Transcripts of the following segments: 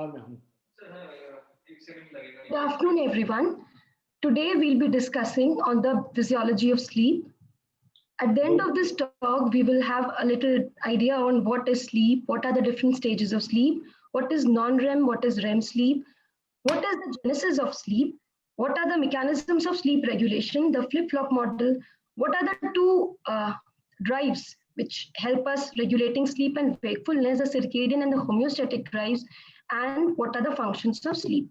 Call में हूँ. Good afternoon, everyone. Today we'll be discussing on the physiology of sleep. At the end of this talk, we will have a little idea on what is sleep, what are the different stages of sleep, what is non-REM, what is REM sleep, what is the genesis of sleep, what are the mechanisms of sleep regulation, the flip-flop model, what are the two drives which help us regulating sleep and wakefulness, the circadian and the homeostatic drives, and what are the functions of sleep.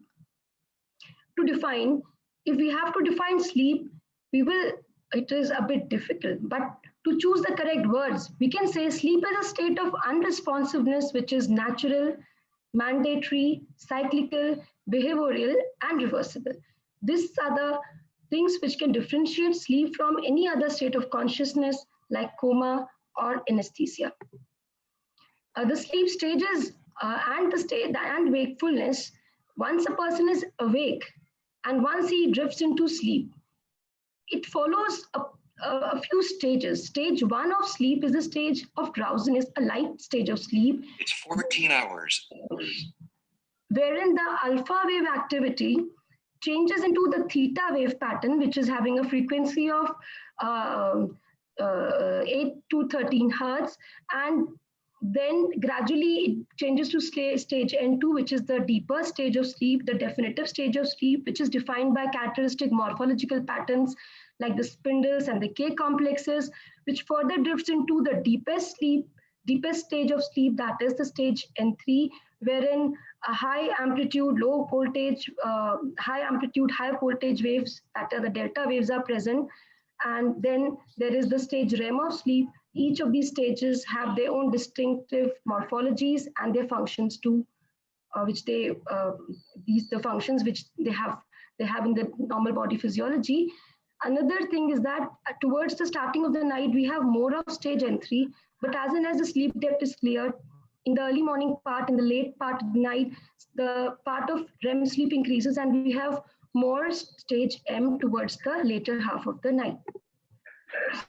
To define, if we have to define sleep, it is a bit difficult, but to choose the correct words, we can say sleep is a state of unresponsiveness which is natural, mandatory, cyclical, behavioral, and reversible. These are the things which can differentiate sleep from any other state of consciousness like coma or anesthesia. The sleep stages and wakefulness, once a person is awake and once he drifts into sleep, it follows a few stages. Stage one of sleep is the stage of drowsiness, a light stage of sleep. It's 14 hours. Wherein the alpha wave activity changes into the theta wave pattern, which is having a frequency of 8 to 13 hertz, and then gradually it changes to stage N2, which is the deeper stage of sleep, the definitive stage of sleep, which is defined by characteristic morphological patterns like the spindles and the K complexes, which further drifts into the deepest stage of sleep, that is the stage N3, wherein a high amplitude, low voltage, high amplitude, high voltage waves, that are the delta waves, are present. And then there is the stage REM of sleep. Each of these stages have their own distinctive morphologies and their functions too, the functions which they have in the normal body physiology. Another thing is that towards the starting of the night, we have more of stage N3, but as soon as the sleep depth is cleared, in the early morning part, in the late part of the night, the part of REM sleep increases and we have more stage M towards the later half of the night.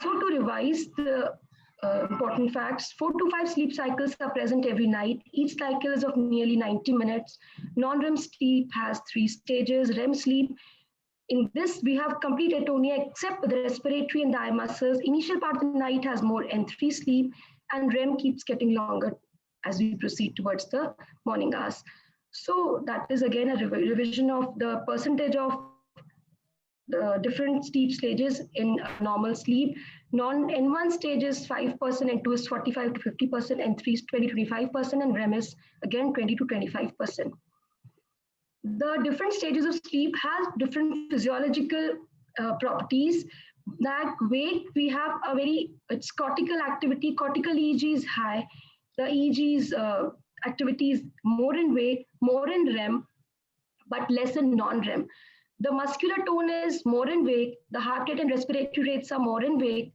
So to revise the important facts, 4 to 5 sleep cycles are present every night. Each cycle is of nearly 90 minutes. Non-REM sleep has 3 stages. REM sleep, in this we have complete atonia except for the respiratory and the eye muscles. Initial part of the night has more N3 sleep, and REM keeps getting longer as we proceed towards the morning hours. So that is again a revision of the percentage of the different sleep stages in normal sleep. N1 stage is 5%, N2 is 45 to 50%, N3 is 20 to 25%, and REM is again 20 to 25%. The different stages of sleep have different physiological properties. That wake, we have it's cortical activity, cortical EEG is high. The EEG's activity is more in wake, more in REM, but less in non-REM. The muscular tone is more in wake, the heart rate and respiratory rates are more in wake,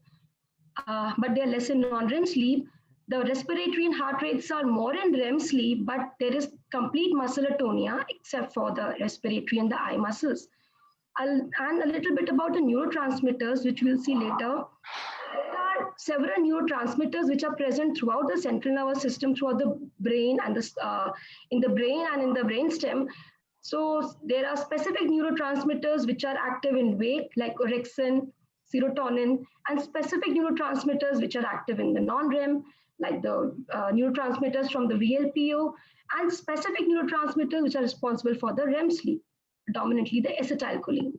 but they're less in non-REM sleep. The respiratory and heart rates are more in REM sleep, but there is complete muscle atonia except for the respiratory and the eye muscles. And a little bit about the neurotransmitters, which we'll see later. There are several neurotransmitters which are present throughout the central nervous system, throughout the brain and in the brain and in the brainstem. So there are specific neurotransmitters which are active in wake, like orexin, serotonin, and specific neurotransmitters which are active in the non-REM, like the neurotransmitters from the VLPO, and specific neurotransmitters which are responsible for the REM sleep, predominantly the acetylcholine.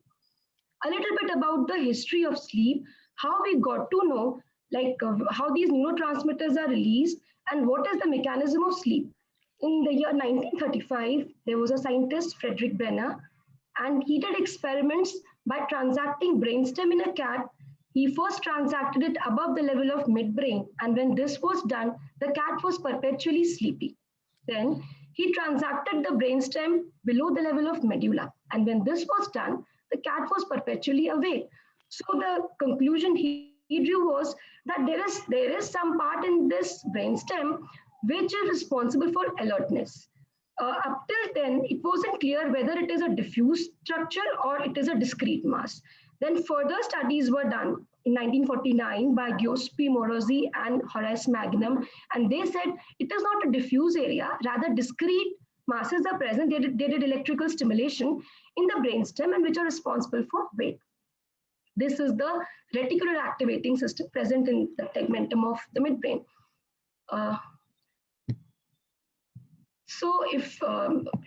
A little bit about the history of sleep, how we got to know how these neurotransmitters are released and what is the mechanism of sleep. In the year 1935, there was a scientist, Frederick Brenner, and he did experiments by transacting brainstem in a cat. He first transacted it above the level of midbrain, and when this was done, the cat was perpetually sleepy. Then he transacted the brainstem below the level of medulla, and when this was done, the cat was perpetually awake. So the conclusion he drew was that there is some part in this brainstem which is responsible for alertness. Up till then, it wasn't clear whether it is a diffuse structure or it is a discrete mass. Then further studies were done in 1949 by Giuseppe Morozzi and Horace Magnum, and they said it is not a diffuse area, rather discrete masses are present, they did electrical stimulation in the brainstem and which are responsible for wake. This is the reticular activating system present in the tegmentum of the midbrain. So if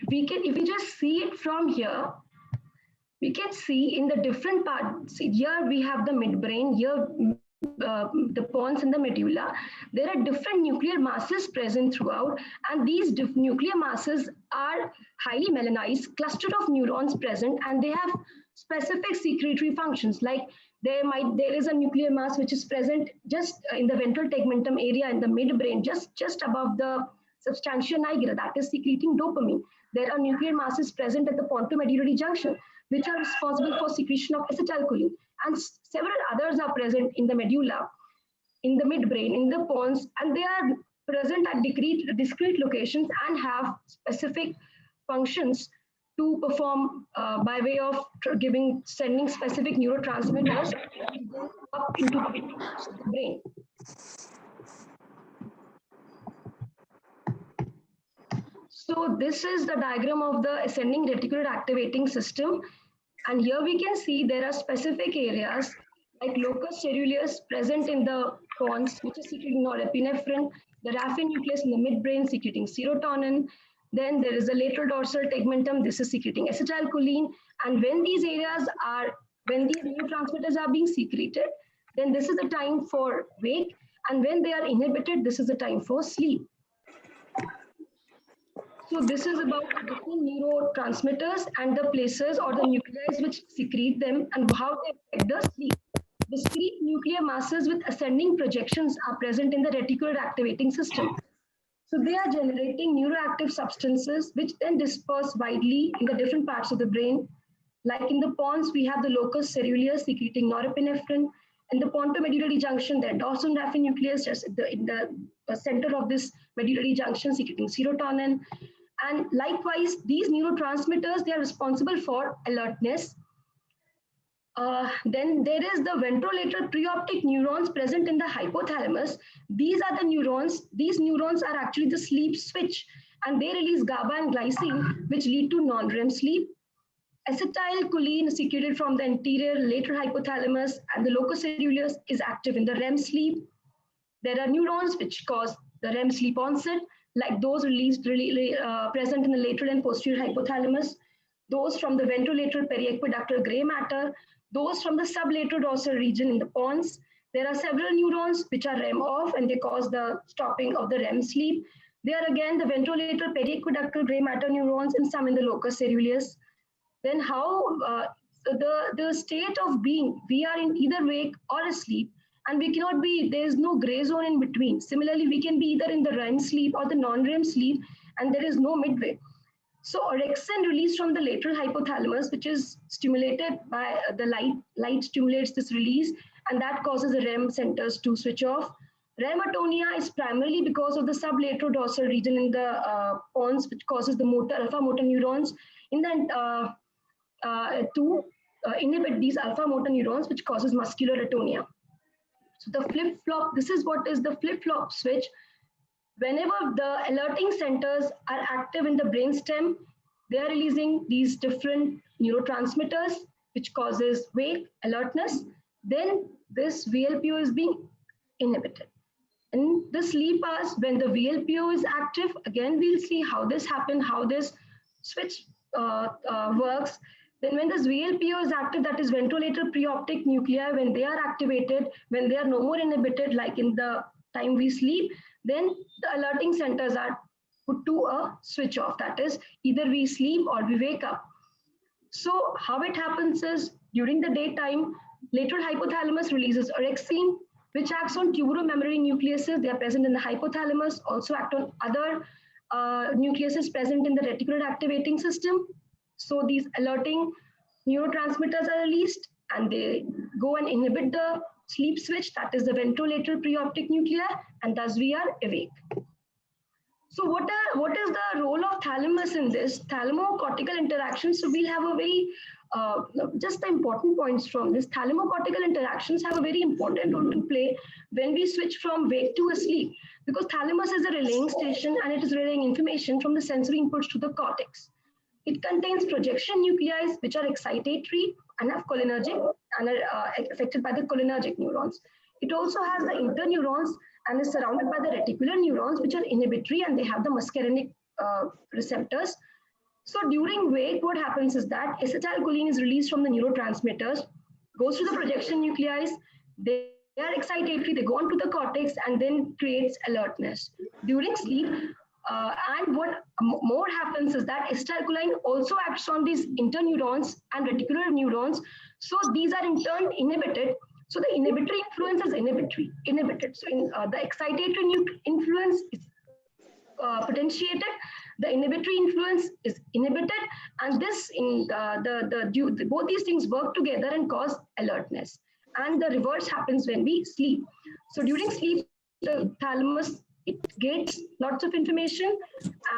we just see it from here, we can see in the different parts. Here we have the midbrain, here the pons and the medulla. There are different nuclear masses present throughout, and these nuclear masses are highly melanized, cluster of neurons present, and they have specific secretory functions. Like there is a nuclear mass which is present just in the ventral tegmentum area in the midbrain, just above the substantia nigra, that is secreting dopamine. There are nuclear masses present at the pontomedullary junction, which are responsible for secretion of acetylcholine. And several others are present in the medulla, in the midbrain, in the pons, and they are present at discrete locations and have specific functions to perform by way of sending specific neurotransmitters up into the brain. So this is the diagram of the ascending reticular activating system. And here we can see there are specific areas like locus coeruleus present in the pons, which is secreting norepinephrine, the raphe nucleus in the midbrain secreting serotonin. Then there is a lateral dorsal tegmentum, this is secreting acetylcholine. And when these neurotransmitters are being secreted, then this is the time for wake. And when they are inhibited, this is the time for sleep. So this is about different neurotransmitters and the places or the nuclei which secrete them and how they affect the sleep. Discrete nuclear masses with ascending projections are present in the reticular activating system. So they are generating neuroactive substances which then disperse widely in the different parts of the brain. Like in the pons, we have the locus coeruleus secreting norepinephrine. In the pontomedullary junction, the dorsal raphe nucleus just in the center of this medullary junction secreting serotonin. And likewise, these neurotransmitters, they are responsible for alertness. Then there is the ventrolateral preoptic neurons present in the hypothalamus. These are the neurons. These neurons are actually the sleep switch, and they release GABA and glycine, which lead to non-REM sleep. Acetylcholine secreted from the anterior lateral hypothalamus and the locus coeruleus is active in the REM sleep. There are neurons which cause the REM sleep onset, like those present in the lateral and posterior hypothalamus, those from the ventrolateral periaqueductal gray matter, those from the sublateral dorsal region in the pons. There are several neurons which are REM off and they cause the stopping of the REM sleep. There are again the ventrolateral periaqueductal gray matter neurons and some in the locus coeruleus. Then how the state of being, we are in either wake or asleep, and we cannot be, there is no gray zone in between. Similarly, we can be either in the REM sleep or the non-REM sleep, and there is no midway. So orexin released from the lateral hypothalamus, which is stimulated by the light stimulates this release, and that causes the REM centers to switch off. REM atonia is primarily because of the sublateral dorsal region in the pons, which causes the alpha motor neurons in the to inhibit these alpha motor neurons, which causes muscular atonia. So the flip-flop, this is what is the flip-flop switch. Whenever the alerting centers are active in the brainstem, they are releasing these different neurotransmitters, which causes wake, alertness. Then this VLPO is being inhibited. In the sleep hours, when the VLPO is active, again, we'll see how this happens, how this switch works. Then when this VLPO is active, that is ventrolateral preoptic nuclei, when they are activated, when they are no more inhibited, like in the time we sleep, then the alerting centers are put to a switch off. That is, either we sleep or we wake up. So how it happens is, during the daytime, lateral hypothalamus releases orexin, which acts on tuberomammary nucleuses. They are present in the hypothalamus, also act on other nucleuses present in the reticular activating system. So these alerting neurotransmitters are released and they go and inhibit the sleep switch, that is the ventrolateral preoptic nuclei, and thus we are awake. So what is the role of thalamus in this? Thalamo-cortical interaction. So we'll have a very just the important points from this, thalamocortical interactions have a very important role to play when we switch from wake to asleep, because thalamus is a relaying station and it is relaying information from the sensory inputs to the cortex. It contains projection nuclei, which are excitatory and have cholinergic and are affected by the cholinergic neurons. It also has the interneurons and is surrounded by the reticular neurons, which are inhibitory and they have the muscarinic receptors. So during wake, what happens is that acetylcholine is released from the neurotransmitters, goes to the projection nuclei, they are excitatory, they go on to the cortex and then creates alertness. During sleep, and what more happens is that acetylcholine also acts on these interneurons and reticular neurons. So these are in turn inhibited. So the inhibitory influence is inhibited. So the excitatory influence is potentiated, the inhibitory influence is inhibited, and this both these things work together and cause alertness. And the reverse happens when we sleep. So during sleep, the thalamus, it gets lots of information,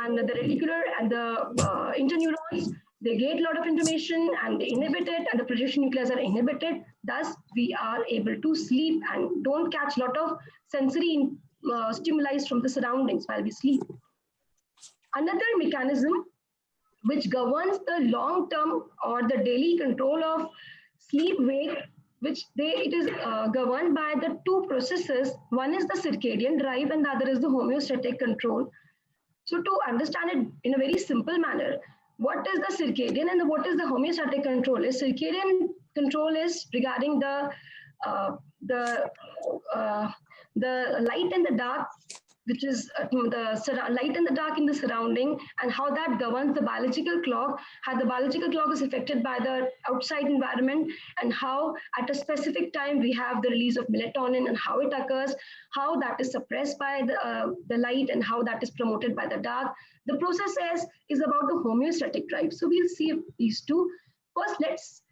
and the reticular and the interneurons, they get a lot of information and they inhibit it, and the projection nuclei are inhibited. Thus, we are able to sleep and don't catch a lot of sensory stimuli from the surroundings while we sleep. Another mechanism which governs the long-term or the daily control of sleep-wake, it is governed by the two processes. One is the circadian drive and the other is the homeostatic control. So to understand it in a very simple manner, what is the circadian and what is the homeostatic control? A circadian control is regarding the light and the dark, which is the light and the dark in the surrounding, and how that governs the biological clock, how the biological clock is affected by the outside environment, and how at a specific time we have the release of melatonin and how it occurs, how that is suppressed by the light and how that is promoted by the dark. The process is about the homeostatic drive. So we'll see these two. First, let's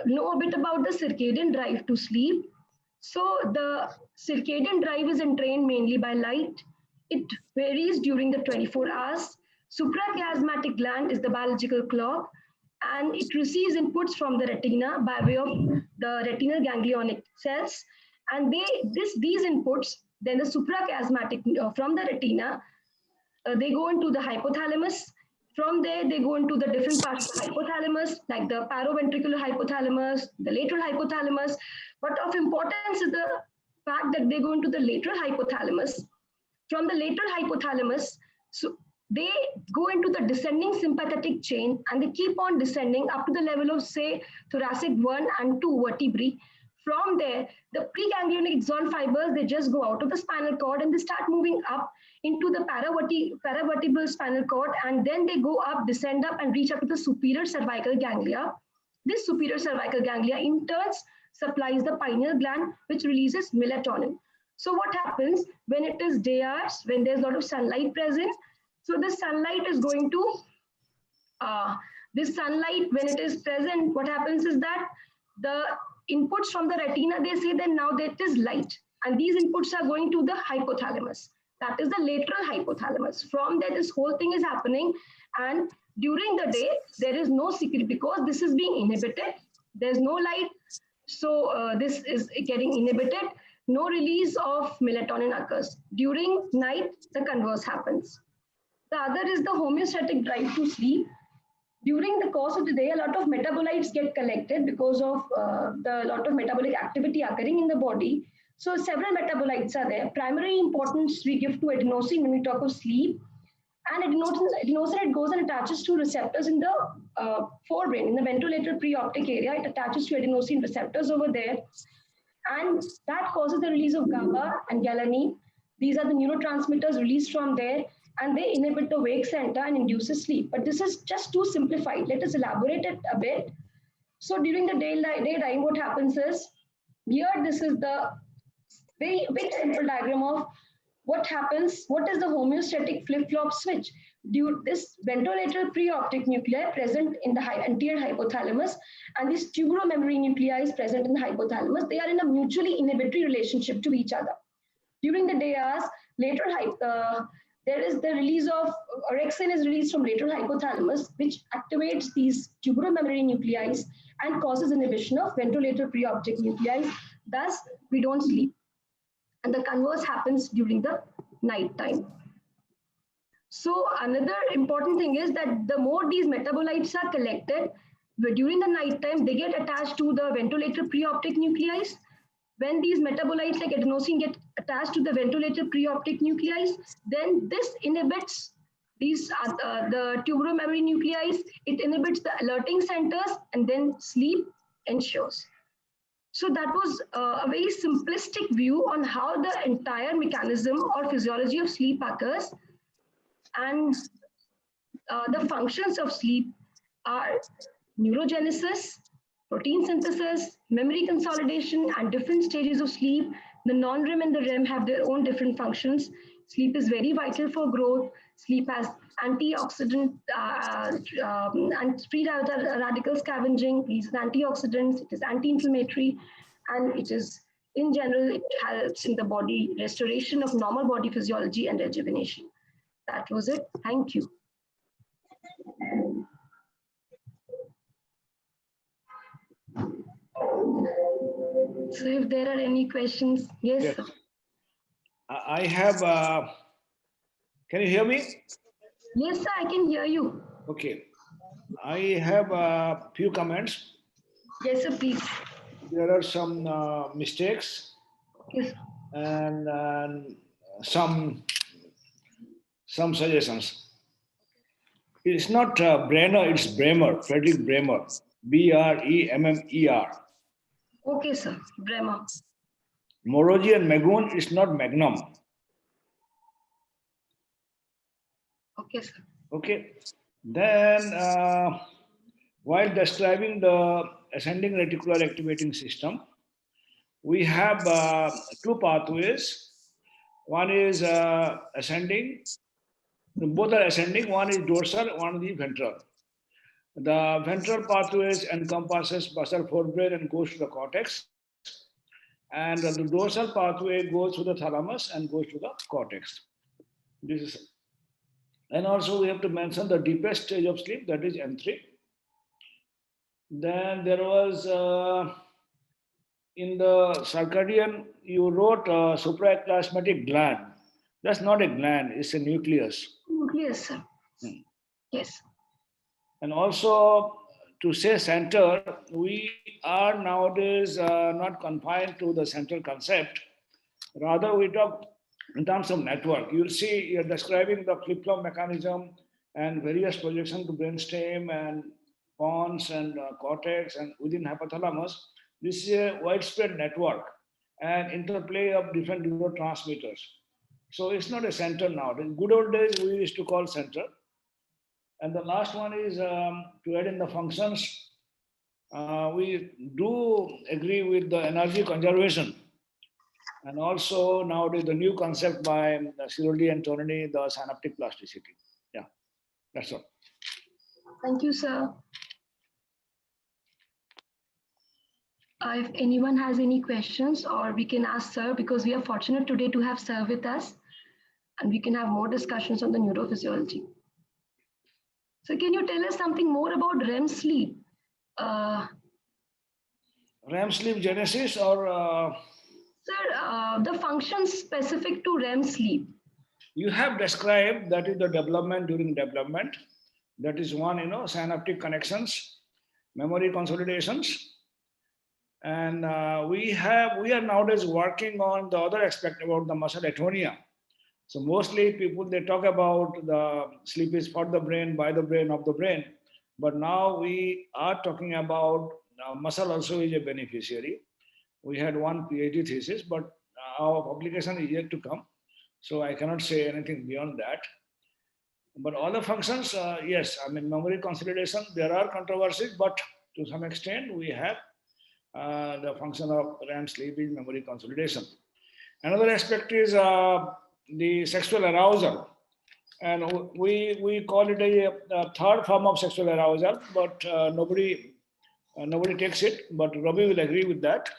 know a bit about the circadian drive to sleep. So the circadian drive is entrained mainly by light. It varies during the 24 hours. Suprachiasmatic gland is the biological clock, and it receives inputs from the retina by way of the retinal ganglionic cells. And these inputs, then the suprachiasmatic from the retina, they go into the hypothalamus. From there, they go into the different parts of the hypothalamus, like the paraventricular hypothalamus, the lateral hypothalamus. But of importance is the fact that they go into the lateral hypothalamus. From the lateral hypothalamus, so they go into the descending sympathetic chain and they keep on descending up to the level of, say, thoracic 1 and 2 vertebrae. From there, the preganglionic axon fibers, they just go out of the spinal cord and they start moving up into the paravertebral spinal cord, and then they go up, descend up and reach up to the superior cervical ganglia. This superior cervical ganglia in turn supplies the pineal gland, which releases melatonin. So what happens when it is day hours, when there's a lot of sunlight present? So the sunlight is going to, this sunlight, when it is present, what happens is that the inputs from the retina, they say that now that is light. And these inputs are going to the hypothalamus. That is the lateral hypothalamus. From there, this whole thing is happening. And during the day, there is no secret because this is being inhibited. There's no light. So this is getting inhibited. No release of melatonin occurs. During night, the converse happens. The other is the homeostatic drive to sleep. During the course of the day, a lot of metabolites get collected because of the lot of metabolic activity occurring in the body. So several metabolites are there. Primary importance we give to adenosine when we talk of sleep. And adenosine, it goes and attaches to receptors in the forebrain, in the ventrolateral preoptic area. It attaches to adenosine receptors over there. And that causes the release of GABA and ghrelin. These are the neurotransmitters released from there, and they inhibit the wake center and induces sleep. But this is just too simplified. Let us elaborate it a bit. So during the daytime, what happens is, here this is the very simple diagram of what happens, what is the homeostatic flip-flop switch. This ventrolateral preoptic nuclei present in the anterior hypothalamus, and this tuberomemory nuclei is present in the hypothalamus. They are in a mutually inhibitory relationship to each other. During the day hours, there is the release of orexin is released from lateral hypothalamus, which activates these tuberomammary nuclei and causes inhibition of ventrolateral preoptic nuclei. Thus, we don't sleep. And the converse happens during the night time. So another important thing is that the more these metabolites are collected, during the night time, they get attached to the ventrolateral preoptic nuclei. When these metabolites like adenosine get attached to the ventrolateral preoptic nuclei, then this inhibits these the tuberomammary nuclei. It inhibits the alerting centers, and then sleep ensures. So that was a very simplistic view on how the entire mechanism or physiology of sleep occurs. And the functions of sleep are neurogenesis, protein synthesis, memory consolidation, and different stages of sleep. The non-REM and the REM have their own different functions. Sleep is very vital for growth. Sleep has antioxidant and free radical scavenging, releases antioxidants, it is anti-inflammatory, and it is, in general, it helps in the body restoration of normal body physiology and rejuvenation. That was it. Thank you. So if there are any questions, yes. Yes. I have, can you hear me? Yes, sir, I can hear you. Okay. I have a few comments. Yes, sir, please. There are some mistakes Yes. and some suggestions. It's not Brenner, it's Bremer, Frederick Bremer, Bremmer. Okay, sir. Bremer. Morogi and Magoon is not Magnum. Okay, sir. Okay. Then, while describing the ascending reticular activating system, we have two pathways. One is ascending, both are ascending. One is dorsal, one is ventral. The ventral pathways encompasses basal forebrain and goes to the cortex. And the dorsal pathway goes to the thalamus and goes to the cortex. This is, and also we have to mention the deepest stage of sleep, that is M3. Then there was in the circadian, you wrote suprachiasmatic gland. That's not a gland, it's a nucleus. Nucleus, sir. Yes. And also to say center, we are nowadays not confined to the central concept. Rather, we talk in terms of network. You'll see you're describing the flip-flop mechanism and various projections to brainstem and pons and cortex and within hypothalamus. This is a widespread network and interplay of different neurotransmitters. So it's not a center now. In good old days, we used to call center. And the last one is to add in the functions. We do agree with the energy conservation. And also nowadays the new concept by Cirolli and Tonini, the synaptic plasticity. Yeah, that's all. Thank you, sir. If anyone has any questions, or we can ask sir, because we are fortunate today to have sir with us, and we can have more discussions on the neurophysiology. So can you tell us something more about REM sleep? REM sleep genesis or? Sir, the functions specific to REM sleep. You have described that is the development during development. That is one, synaptic connections, memory consolidations. And we are nowadays working on the other aspect about the muscle atonia. So mostly people, they talk about the sleep is for the brain, by the brain, of the brain. But now we are talking about muscle also is a beneficiary. We had one PhD thesis, but our publication is yet to come. So I cannot say anything beyond that. But all the functions, yes, I mean, memory consolidation, there are controversies, but to some extent we have the function of REM sleep is memory consolidation. Another aspect is the sexual arousal. And we call it a third form of sexual arousal, but nobody takes it. But Ravi will agree with that,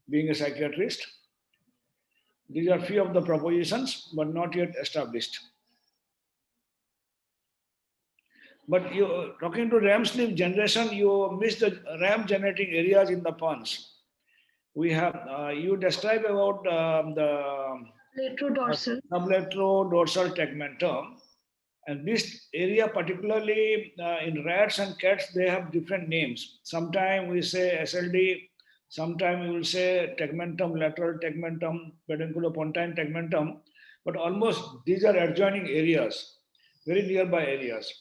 being a psychiatrist. These are few of the propositions, but not yet established. But you talking to REM sleep generation, you miss the REM generating areas in the pons. We have you describe about the Retrodorsal. sublateral-dorsal tegmentum, and this area particularly in rats and cats they have different names. Sometimes we say SLD, sometimes we will say tegmentum, lateral tegmentum, pedunculopontine tegmentum, but almost these are adjoining areas, very nearby areas.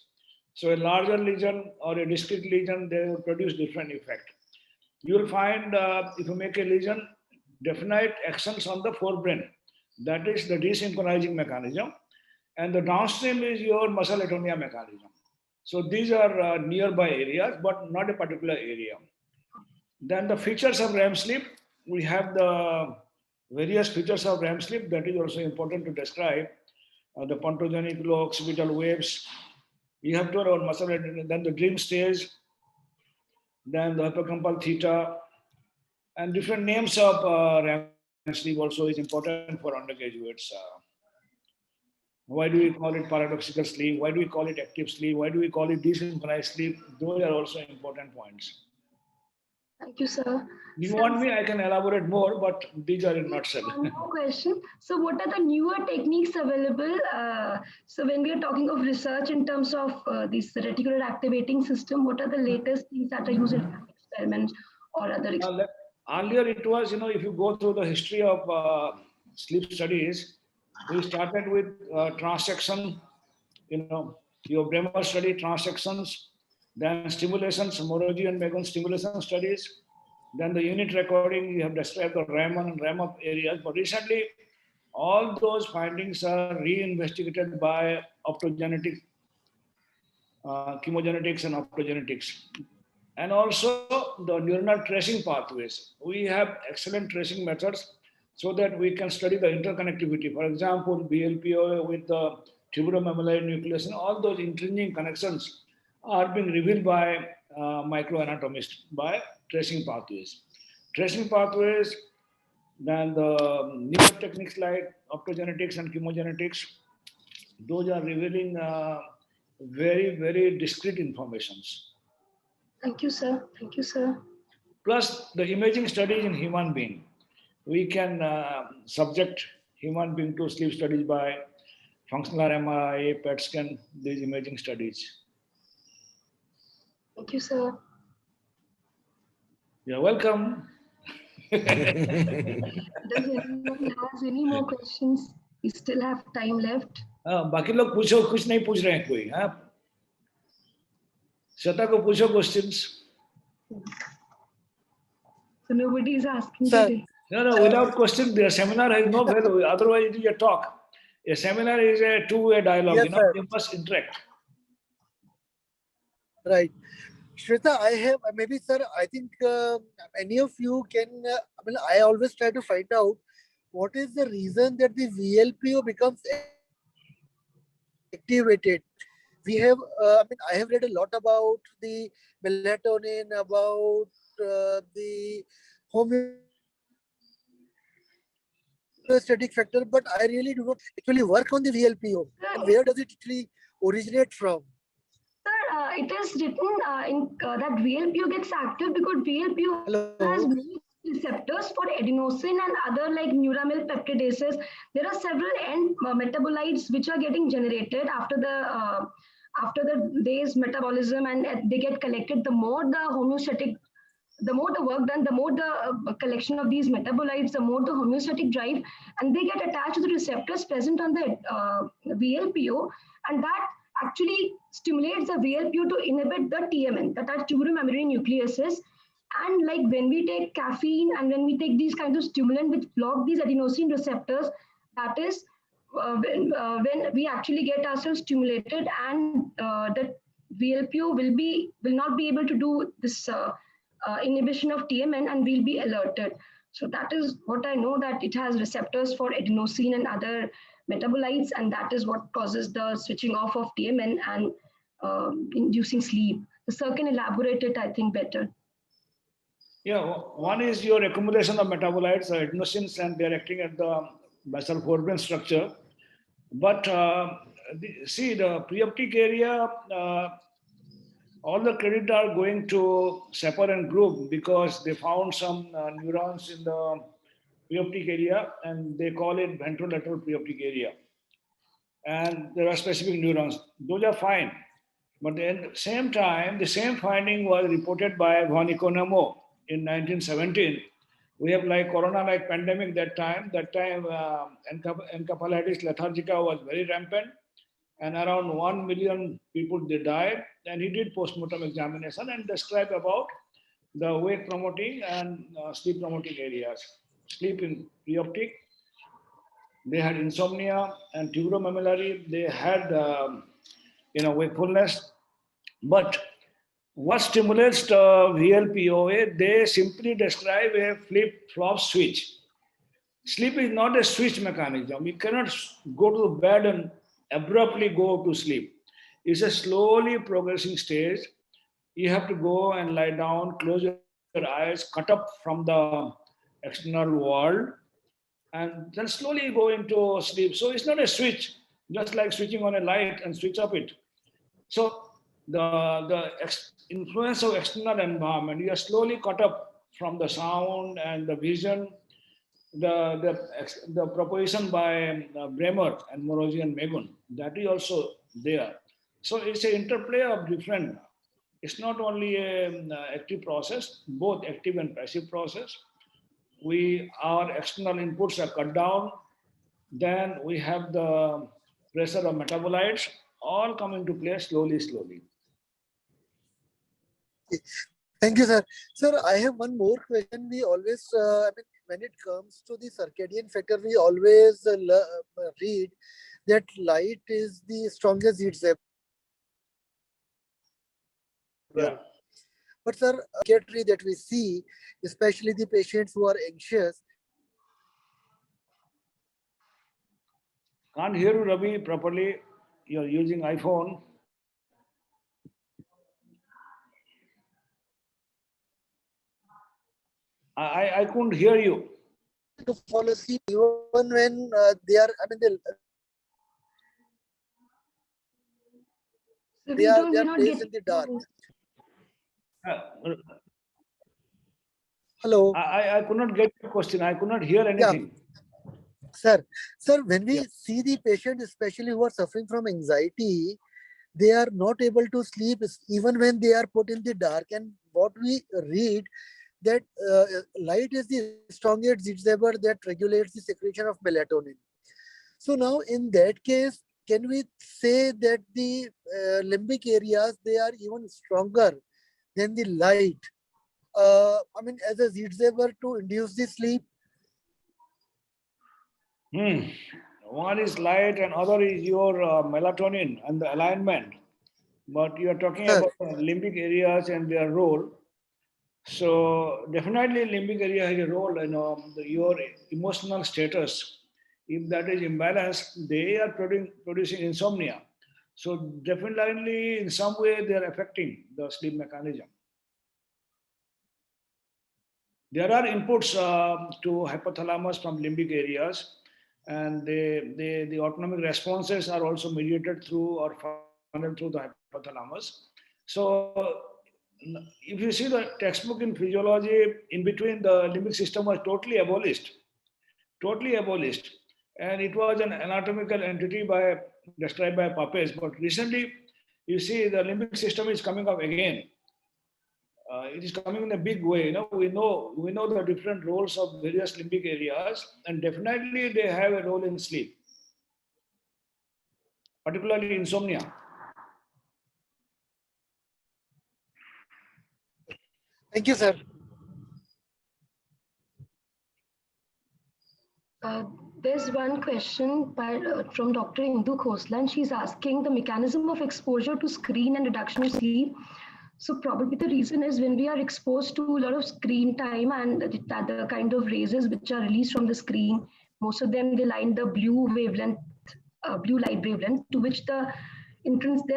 So a larger lesion or a discrete lesion, they will produce different effect. You will find if you make a lesion, definite actions on the forebrain. That is the desynchronizing mechanism. And the downstream is your muscle atonia mechanism. So these are nearby areas, but not a particular area. Then the features of REM sleep, we have the various features of REM sleep that is also important to describe. The pontogenic low occipital waves. You have to know about muscle, then the dream stage, then the hippocampal theta, and different names of REM sleep also is important for undergraduates. Why do we call it paradoxical sleep? Why do we call it active sleep? Why do we call it desynchronized sleep? Those are also important points. Thank you, sir. If you Sir, want me, I can elaborate more, but these are in nutshell. one more question. So, what are the newer techniques available? So, when we are talking of research in terms of this reticular activating system, what are the latest things that are used in experiments or other experiments? Earlier, it was, if you go through the history of sleep studies, we started with transaction, your Bremer study, transactions, then stimulations, Moroji and Megon stimulation studies, then the unit recording, you have described the Raman and RAM-up areas, but recently, all those findings are re-investigated by optogenetics, chemogenetics and optogenetics. And also the neuronal tracing pathways. We have excellent tracing methods so that we can study the interconnectivity. For example, BLPO with the tuberomammillary nucleus and all those intrinsic connections are being revealed by microanatomists by tracing pathways. Tracing pathways, then the newer techniques like optogenetics and chemogenetics, those are revealing very, very discrete informations. Thank you, sir. Thank you, sir. Plus the imaging studies in human being. We can subject human being to sleep studies by functional MRI, PET scan, these imaging studies. Thank you, sir. You're welcome. Does anyone has any more questions? We still have time left. बाकी लोग पूछो, कुछ नहीं पूछ रहे हैं कोई. हाँ, श्वेता को पूछो questions. So nobody is asking Sir. today. No, without question, the seminar has no value. Otherwise, it is a talk. A seminar is a two-way dialogue. Yes, sir. You must interact. Right. Shweta, I have maybe, sir, I think any of you can, I always try to find out what is the reason that the VLPO becomes activated. We have, I have read a lot about the melatonin, about the homeostatic factor, but I really do not actually work on the VLPO. And where does it actually originate from? Sir, it is written that VLPO gets active because VLPO Hello. has many receptors for adenosine and other like neuramyl peptidases. There are several end metabolites which are getting generated after the day's metabolism, and they get collected. The more the homeostatic, the more the work done, the more the collection of these metabolites, the more the homeostatic drive, and they get attached to the receptors present on the VLPO, and that actually stimulates the VLPO to inhibit the TMN, that are tuberomammillary nucleuses. And like when we take caffeine and when we take these kinds of stimulant which block these adenosine receptors, that is when we actually get ourselves stimulated, and the VLPO will not be able to do this inhibition of TMN, and we'll be alerted. So that is what I know, that it has receptors for adenosine and other metabolites, and that is what causes the switching off of TMN and inducing sleep. The sir can elaborate it, I think, better. Yeah, one is your accumulation of metabolites, adenosines, and they're acting at the basal forebrain structure. But see, the preoptic area all the credit are going to Sapir and group because they found some neurons in the preoptic area and they call it ventrolateral preoptic area. And there are specific neurons. Those are fine. But at the same time, the same finding was reported by von Economo in 1917. We have like corona-like pandemic that time. That time, encephalitis lethargica was very rampant, and around 1 million people they died. And he did postmortem examination and described about the wake promoting and sleep promoting areas. Sleep in preoptic, they had insomnia and tuberomammillary, they had wakefulness. But what stimulates the VLPOA? They simply describe a flip-flop switch. Sleep is not a switch mechanism. You cannot go to bed and abruptly go to sleep. It's a slowly progressing stage. You have to go and lie down, close your eyes, cut up from the external world, and then slowly go into sleep. So it's not a switch, just like switching on a light and switch up it. So the influence of external environment, you are slowly cut up from the sound and the vision, the proposition by Bremer and Morosi and Megun, that is also there. So it's an interplay of different. It's not only an active process, both active and passive process. Our external inputs are cut down. Then we have the pressure of metabolites all come into play slowly. Thank you, sir. Sir, I have one more question. We always, when it comes to the circadian factor, we always read that light is the strongest heat saver. Yeah. But sir, psychiatry that we see, especially the patients who are anxious. Can't hear you, Ravi, properly. You're using iPhone. I couldn't hear you. To fall asleep even when they are, So they are we're not placed getting in the dark. Uh, Hello. I could not get your question. I could not hear anything. Sir, when we see the patient, especially who are suffering from anxiety, they are not able to sleep even when they are put in the dark. And what we read that light is the strongest heat saver that regulates the secretion of melatonin. So now in that case, can we say that the limbic areas, they are even stronger than the light? As a heat saver to induce the sleep? One is light and other is your melatonin and the alignment. But you are talking about limbic areas and their role. So definitely limbic area has a role in your emotional status. If that is imbalanced, they are producing insomnia. So definitely in some way they are affecting the sleep mechanism. There are inputs to hypothalamus from limbic areas, and the autonomic responses are also mediated through or funneled through the hypothalamus. So if you see the textbook in physiology, in between the limbic system was totally abolished, and it was an anatomical entity described by Papez. But recently, you see the limbic system is coming up again. It is coming in a big way. We know the different roles of various limbic areas, and definitely they have a role in sleep, particularly insomnia. Thank you, sir. There's one question from Dr. Indu Khosla, and she's asking the mechanism of exposure to screen and reduction of sleep. So probably the reason is when we are exposed to a lot of screen time and the kind of rays which are released from the screen, most of them they line the blue light wavelength, to which there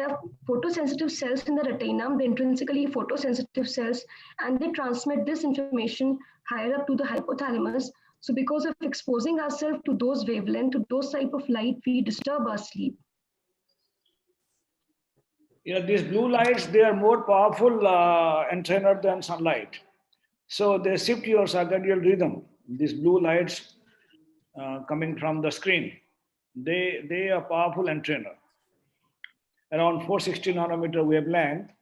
are photosensitive cells in the retina, the intrinsically photosensitive cells, and they transmit this information higher up to the hypothalamus. So because of exposing ourselves to those wavelengths, to those type of light, we disturb our sleep. Yeah, these blue lights, they are more powerful entrainer than sunlight. So they shift your circadian rhythm. These blue lights coming from the screen, they are powerful entrainer. Around 460 nanometer wavelength,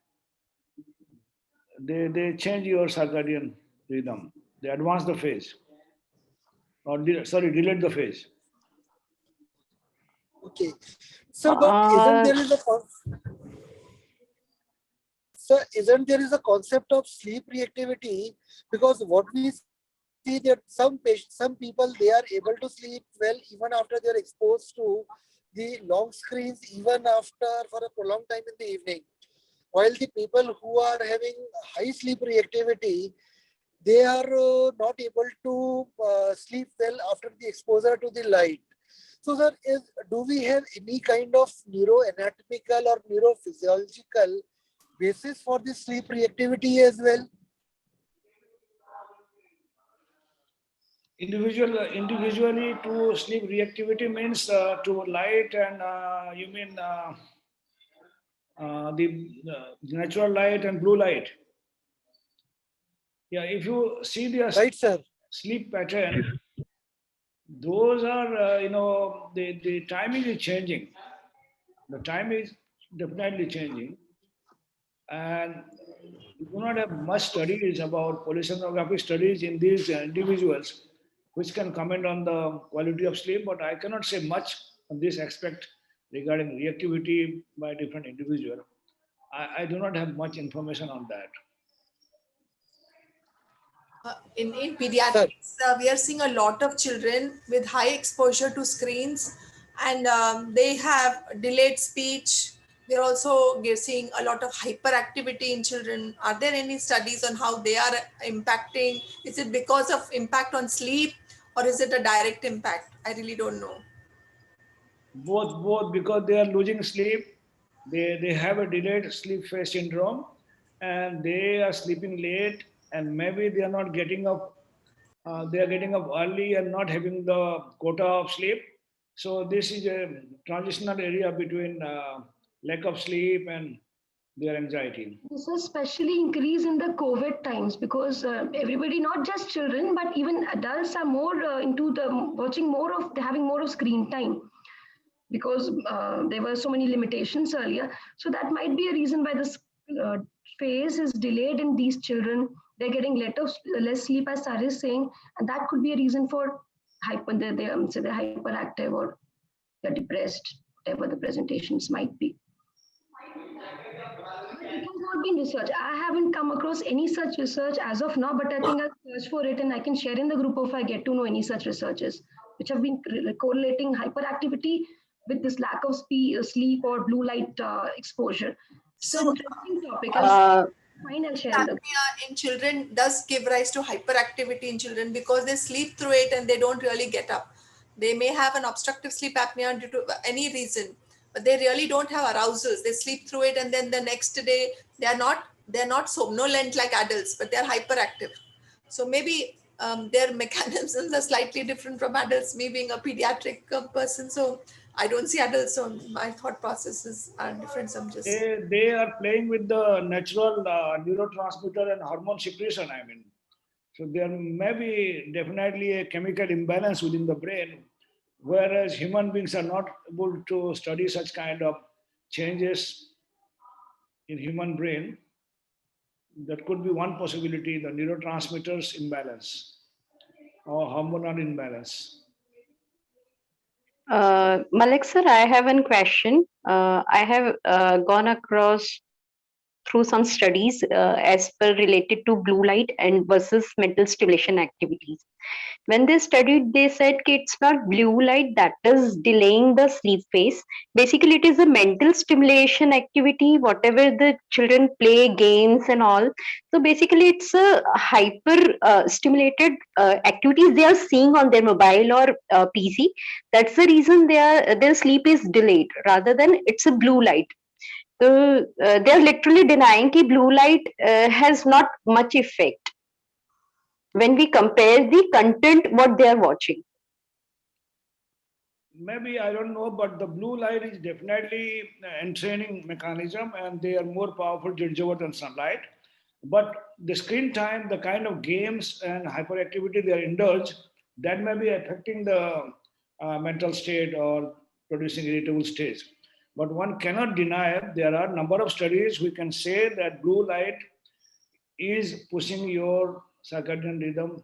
they change your circadian rhythm. They advance the phase, or delete the phase. Okay. Sir, but Uh, isn't there is a concept of sleep reactivity? Because what we see that some people, they are able to sleep well even after they are exposed to the long screens, even after for a prolonged time in the evening. While the people who are having high sleep reactivity, they are not able to sleep well after the exposure to the light. So, sir, do we have any kind of neuroanatomical or neurophysiological basis for this sleep reactivity as well? Individually to sleep reactivity means to light, and you mean the natural light and blue light. Yeah, if you see the Right, sir. sleep pattern, those are the timing is changing. The time is definitely changing, and we do not have much studies about polysomnography studies in these individuals, which can comment on the quality of sleep. But I cannot say much on this aspect regarding reactivity by different individual. I do not have much information on that. In pediatrics, we are seeing a lot of children with high exposure to screens, and they have delayed speech. They're also seeing a lot of hyperactivity in children. Are there any studies on how they are impacting? Is it because of impact on sleep, or is it a direct impact? I really don't know. Both, because they are losing sleep. They have a delayed sleep phase syndrome, and they are sleeping late, and maybe they are not getting up. They are getting up early and not having the quota of sleep. So this is a transitional area between lack of sleep and their anxiety. This was especially increased in the COVID times because everybody, not just children, but even adults are more into the watching more of having more of screen time because there were so many limitations earlier. So that might be a reason why this uh, phase is delayed in these children. They're getting less sleep, as Sarah is saying, and that could be a reason for say they're hyperactive or they're depressed, whatever the presentations might be. But it has not been researched. I haven't come across any such research as of now, but I think I'll search for it and I can share in the group if I get to know any such researches which have been correlating hyperactivity with this lack of sleep or blue light exposure. So, So, interesting topic. Fine, I'll share in the apnea in children does give rise to hyperactivity in children because they sleep through it and they don't really get up. They may have an obstructive sleep apnea due to any reason, but they really don't have arousals. They sleep through it, and then the next day they're not somnolent like adults, but they're hyperactive. So maybe their mechanisms are slightly different from adults. Me being a pediatric person, so I don't see adults. So my thought processes are different. So I'm just They are playing with the natural neurotransmitter and hormone secretion. I mean, so there may be definitely a chemical imbalance within the brain, whereas human beings are not able to study such kind of changes in human brain. That could be one possibility: the neurotransmitters imbalance or hormonal imbalance. Malik sir, I have one question. I have gone across through some studies as per related to blue light and versus mental stimulation activities. When they studied, they said कि it's not blue light that is delaying the sleep phase. Basically, it is a mental stimulation activity, whatever the children play games and all. So basically, it's a hyper stimulated activities they are seeing on their mobile or PC. That's the reason their sleep is delayed rather than it's a blue light. So they're literally denying that blue light has not much effect when we compare the content what they are watching. maybe I don't know, but the blue light is definitely entraining mechanism, and they are more powerful gingiva than sunlight. But the screen time, the kind of games and hyperactivity they are indulged, that may be affecting the mental state or producing irritable states. But one cannot deny there are a number of studies we can say that blue light is pushing your circadian rhythm,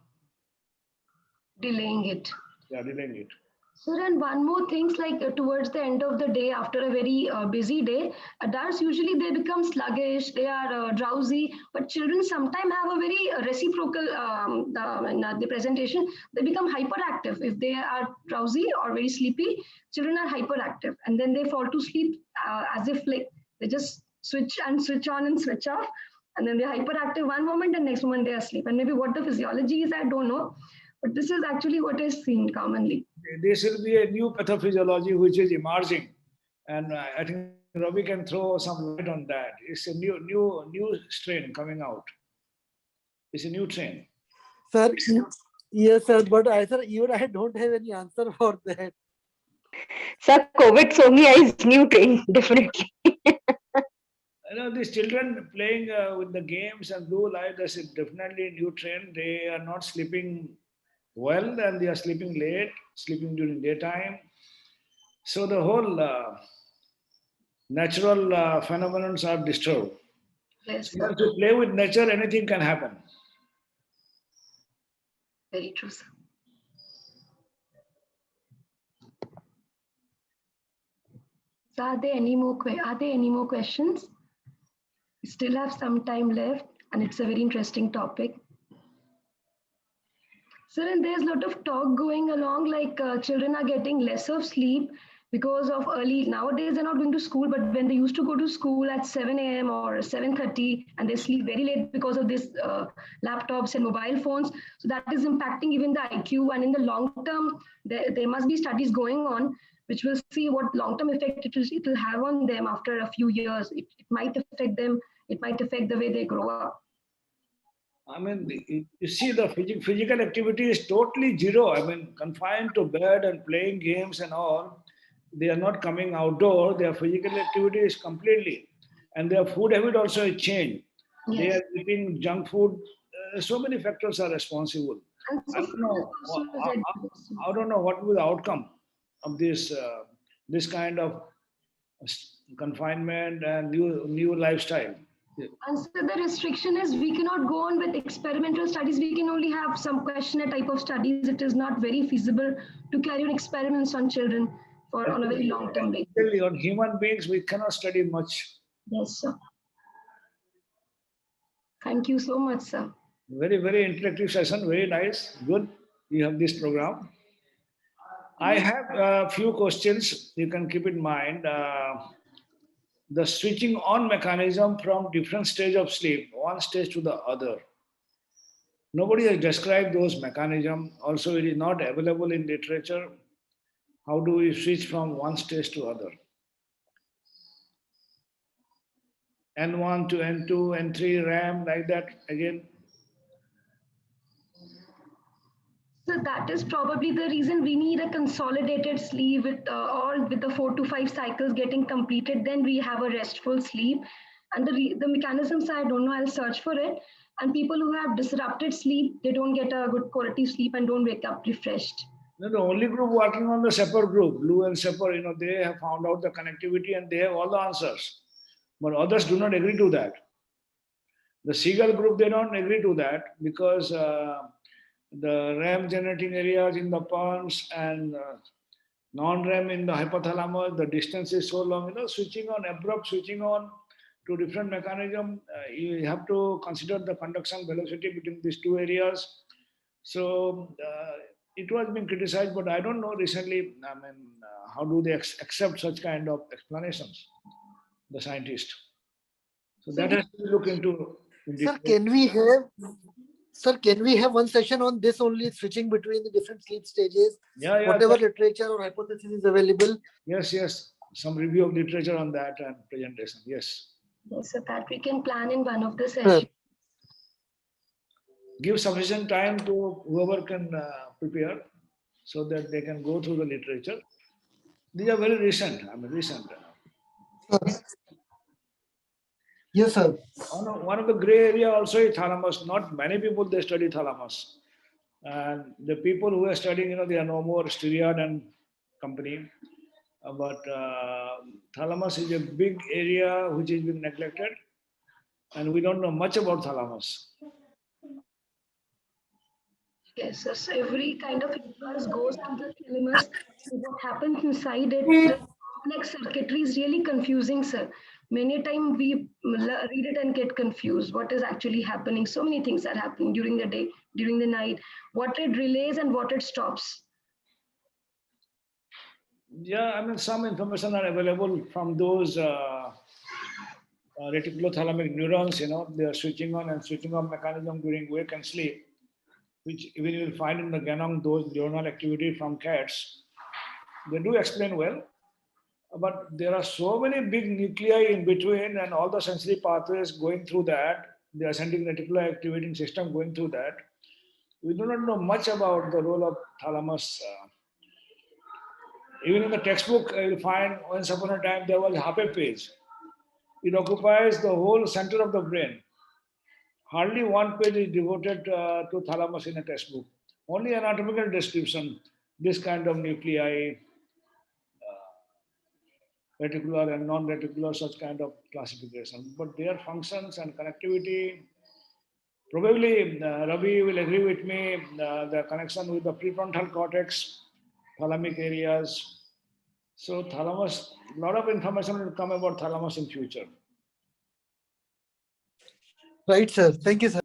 Delaying it. yeah, delaying it. Sir, and one more things like towards the end of the day, after a very busy day, adults usually they become sluggish, they are drowsy, but children sometimes have a very reciprocal the presentation. They become hyperactive if they are drowsy or very sleepy. Children are hyperactive, and then they fall to sleep as if like they just switch on and switch off, and then they're hyperactive one moment and next moment they are asleep. And maybe what the physiology is, I don't know, but this is actually what is seen commonly. This will be a new pathophysiology which is emerging, and I think Ravi can throw some light on that. It's a new strain coming out. It's a new strain. Sir, yes, sir, but sir, even I don't have any answer for that. Sir, COVID Somia is new train, definitely. You know, these children playing with the games and blue light, that's definitely a new trend. They are not sleeping well, and they are sleeping late, sleeping during daytime. So the whole natural phenomena are disturbed. Yes, So sir. once you play with nature, anything can happen. Very true, sir. So are there any more questions? We still have some time left, and it's a very interesting topic. Sir, and there's a lot of talk going along like children are getting less of sleep because of early. Nowadays, they're not going to school, but when they used to go to school at 7 a.m. or 7:30, and they sleep very late because of this laptops and mobile phones. So that is impacting even the IQ. And in the long term, there must be studies going on which will see what long-term effect it will have on them after a few years. It might affect them. It might affect the way they grow up. I mean, you see, the physical activity is totally zero. I mean, confined to bed and playing games and all. They are not coming outdoor. Their physical activity is completely, and their food habit also is changed. They Yes. are eating junk food. So many factors are responsible. And I so don't know. also I don't know what will be the outcome of this kind of confinement and new lifestyle. And so the restriction is we cannot go on with experimental studies. We can only have some questionnaire type of studies. It is not very feasible to carry on experiments on children for on a very long term basis. Actually, on human beings, we cannot study much. Yes, sir. Thank you so much, sir. Very interactive session. Very nice. Good. You have this program. I have a few questions. You can keep in mind. The switching on mechanism from different stage of sleep, one stage to the other. Nobody has described those mechanisms. Also, it is not available in literature. How do we switch from one stage to other? N1 to N2, N3, RAM, like that again. So that is probably the reason we need a consolidated sleep with all with the 4 to 5 cycles getting completed. Then we have a restful sleep. And the mechanisms, I don't know, I'll search for it. And people who have disrupted sleep, they don't get a good quality sleep and don't wake up refreshed. No, the only group working on the Sepper group, Blue and Sepper, they have found out the connectivity and they have all the answers. But others do not agree to that. The Seagull group, they don't agree to that because the REM generating areas in the pons and non-REM in the hypothalamus, the distance is so long, abrupt switching on to different mechanism, you have to consider the conduction velocity between these two areas. So it was being criticized, but I don't know recently, how do they accept such kind of explanations, the scientists. So that has to be looked into. Sir, can we have one session on this only, switching between the different sleep stages? Yeah, whatever literature or hypothesis is available. Yes. Some review of literature on that and presentation. Yes. Yes, so that we can plan in one of the sessions. Give sufficient time to whoever can prepare so that they can go through the literature. These are very recent. I mean, recent. Yes, sir. One of the gray area also is thalamus. Not many people they study thalamus, and the people who are studying, they are no more Styrian and company. But thalamus is a big area which is being neglected, and we don't know much about thalamus. Yes, sir. So every kind of impulse goes to the thalamus. What happens inside it, the complex circuitry is really confusing, sir. Many a time we read it and get confused. What is actually happening? So many things are happening during the day, during the night. What it relays and what it stops. Yeah, I mean, some information are available from those reticulothalamic neurons. They are switching on and switching off mechanism during wake and sleep, which even you will find in the genome, those neuronal activity from cats. They do explain well, but there are so many big nuclei in between and all the sensory pathways going through that, the ascending reticular activating system going through that. We do not know much about the role of thalamus. Even in the textbook, you'll find once upon a time there was half a page. It occupies the whole center of the brain. Hardly one page is devoted to thalamus in a textbook. Only anatomical description, this kind of nuclei, reticular and non-reticular, such kind of classification. But their functions and connectivity, probably Ravi will agree with me, the connection with the prefrontal cortex, thalamic areas. So thalamus, a lot of information will come about thalamus in future. Right, sir. Thank you, sir.